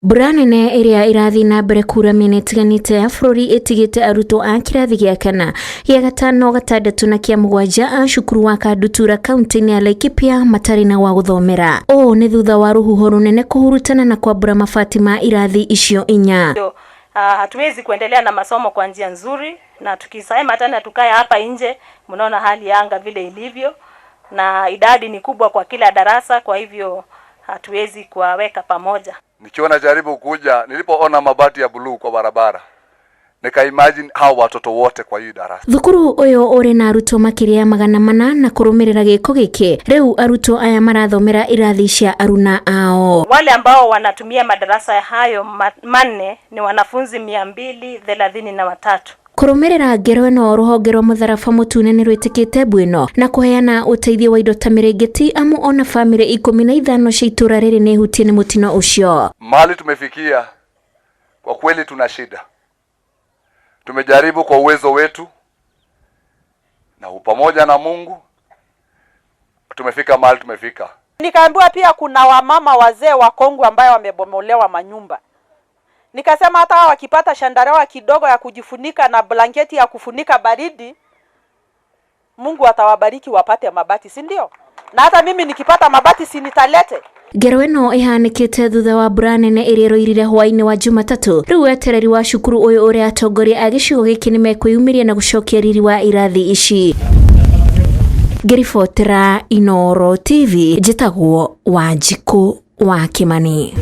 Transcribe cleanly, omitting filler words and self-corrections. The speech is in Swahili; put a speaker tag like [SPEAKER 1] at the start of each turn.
[SPEAKER 1] Mbura nene iria irathi na mbere kura mĩena ĩtiganĩte ya bũrũri ĩtigĩte arutwo a kĩrathi gĩa kana, gĩa gatano, gatandatu na kĩa mũgwanja a cukuru wa Kandutura kaunti-ini ya Laikipia matarĩ na wa guthomera. Ũũ nĩ thutha wa ruhuho runene kuhurutana na kwambura mabati ma irathi icio inya.
[SPEAKER 2] Hatuwezi kuendelea na masomo kwa njia nzuri, na tukisema tena tukae hapa nje, mnaona hali ya anga vile ilivyo na idadi ni kubwa kwa kila darasa, kwa hivyo hatuwezi kuwaweka pamoja.
[SPEAKER 3] Nikiona jaribu kuja, nilipoona mabati ya blue kwa barabara, nika-imagine hao watoto wote kwa hii darasa.
[SPEAKER 1] Thukuru uyo uri na Arutwo makiria magana mana na kurumirira giko giki. Riu Arutwo aya marathomera irathi cia aruna ao.
[SPEAKER 2] Wale ambao wanatumia madarasa hayo manne ni wanafunzi 233.
[SPEAKER 1] Kurumirira ngero ino Ruhonge rwa mutharaba mutune nirwikinyitie bwino na kuheyana uteithio wa indo ta mirengeti amu ona bamiri 15 cia itura riri ni hutie ni mutino ucio.
[SPEAKER 3] Mahali tumefikia kwa kweli tuna shida. Tumejaribu kwa uwezo wetu na pamoja na Mungu tumefika mahali tumefika.
[SPEAKER 4] Nikaambiwa pia kuna wamama wazee wa Kongo ambao wamebomolewa manyumba. Nikasema hata wakipata shandarewa kidogo ya kujifunika na blanketi ya kufunika baridi, Mungu atawabariki wapate mabati, si ndio? Na hata mimi nikipata mabati si nitalete.
[SPEAKER 1] Ngero ino ihanikite thutha wa mbura nene iria iroirire hwaini wa Jumatatu. Riu etereri wa cukuru uyu uria atongoria a gicigo giki nimekwiyumiria na gucokia riri wa irathi ici. Ngiribotera Inooro TV, njitagwo Wanjiku wa Kimani.